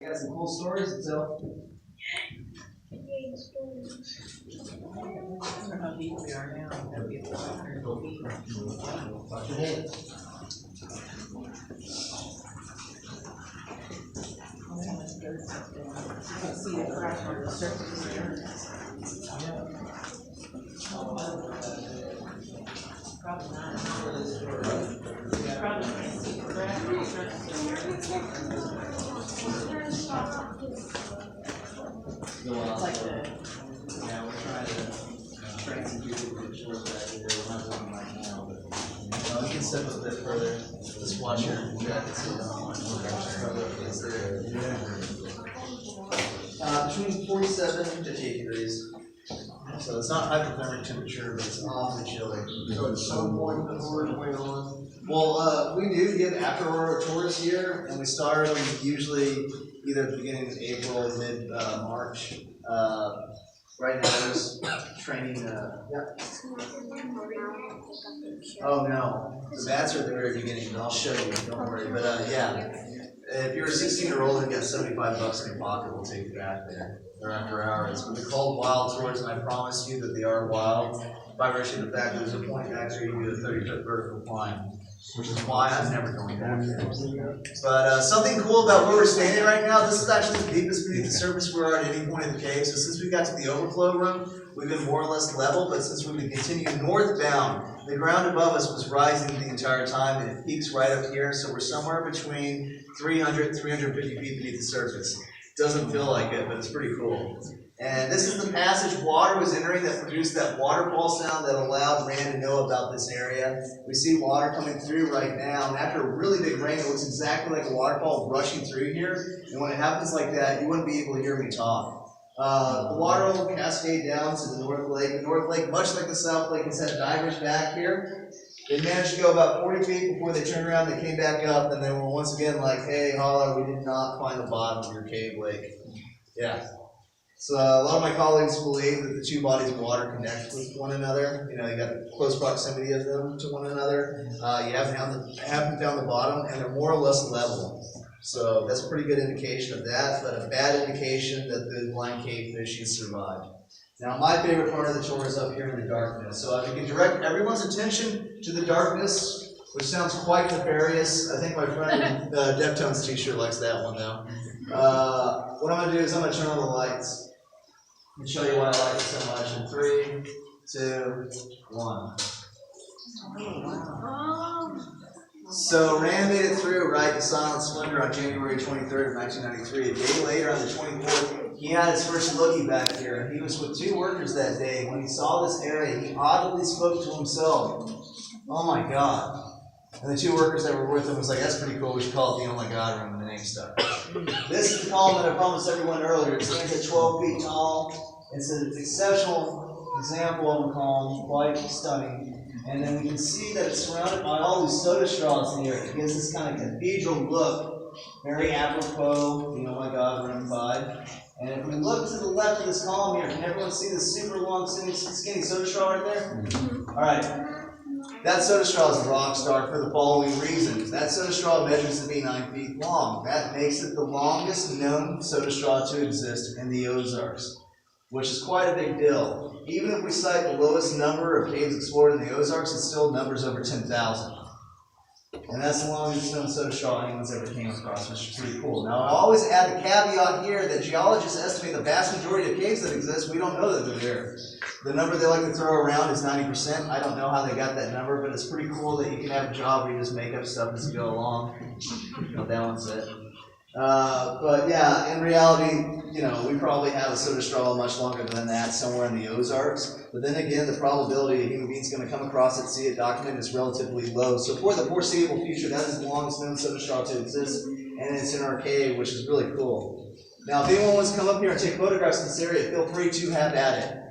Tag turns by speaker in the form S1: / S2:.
S1: Got some cool stories to tell.
S2: How deep we are now. That'll be 500 feet.
S1: Watch your head.
S2: You can see the crack on the surface here. Probably not. Probably can't see the crack on the surface here.
S1: It's
S2: like the.
S1: Yeah, we're trying to train some people to get short back there. We're not doing right now, but you can step a bit further. Just watch your jacket so between 47 to 50 degrees. So it's not hypothermic temperature, but it's awfully chilly.
S3: So at some point the tour is going on?
S1: Well, we do give after-order tours here, and we start them usually either at the beginning of April, mid-March. Right now there's training, Oh no, the bats are at the very beginning, but I'll show you, don't worry. But yeah, if you're a 16 or older and got $75 in your pocket, we'll take you back there. They're after hours. But they're called wild tours, and I promise you that they are wild. By virtue of the fact that there's a point back there you can do a 30-foot vertical climb, which is why I'm never going back there. But something cool about where we're standing right now, this is actually the deepest beneath the surface we are at any point in the cave. So since we got to the overflow room, we've been more or less level, but since we've been continuing northbound, the ground above us was rising the entire time, and it peaks right up here. So we're somewhere between 300 and 350 feet beneath the surface. Doesn't feel like it, but it's pretty cool. And this is the passage water was entering that produced that waterfall sound that allowed Rand to know about this area. We see water coming through right now, and after a really big rain, it looks exactly like a waterfall rushing through here. And when it happens like that, you wouldn't be able to hear me talk. The water will cascade down to the North Lake. The North Lake, much like the South Lake, has had divers back here. They managed to go about 40 feet before they turned around. They came back up, and they were once again like, "Hey, holla, we did not find the bottom of your cave lake." Yeah. So a lot of my colleagues believe that the two bodies of water connect with one another. You know, you got close proximity of them to one another. You haven't found the bottom, and they're more or less level. So that's a pretty good indication of that, but a bad indication that the blind cave fishes survived. Now, my favorite part of the tour is up here in the darkness. So if you can direct everyone's attention to the darkness, which sounds quite nefarious. I think my friend in the Deftones t-shirt likes that one, though. What I'm going to do is I'm going to turn on the lights and show you why I like it so much in 3, 2, 1. So Rand made it through, right, to Silent Splendor on January 23rd of 1993. A day later, on the 24th, he had his first lookie back here. He was with 2 workers that day. When he saw this area, he audibly spoke to himself, "Oh my God." And the 2 workers that were with him was like, "That's pretty cool, we should call it the Oh My God room," and the name stuck. This is the column that I promised everyone earlier. It stands at 12 feet tall. It's an exceptional example of a column, quite stunning. And then we can see that it's surrounded by all these soda straws here. It gives this kind of cathedral look, very apropos, the Oh My God room vibe. And if we look to the left of this column here, can everyone see the super long, skinny soda straw right there? All right. That soda straw is a rock star for the following reasons. That soda straw measures to be 9 feet long. That makes it the longest known soda straw to exist in the Ozarks, which is quite a big deal. Even if we cite the lowest number of caves explored in the Ozarks, it still numbers over 10,000. And that's the longest known soda straw anyone's ever came across, which is pretty cool. Now, I always add the caveat here that geologists estimate the vast majority of caves that exist, we don't know that they're there. The number they like to throw around is 90%. I don't know how they got that number, but it's pretty cool that you can have a job where you just make up stuff as you go along. You'll balance it. But yeah, in reality, you know, we probably have a soda straw much longer than that somewhere in the Ozarks. But then again, the probability a human being's going to come across it, see it documented, is relatively low. So for the foreseeable future, that is the longest known soda straw to exist, and it's in our cave, which is really cool. Now, if anyone wants to come up here and take photographs in this area, feel free to have at it.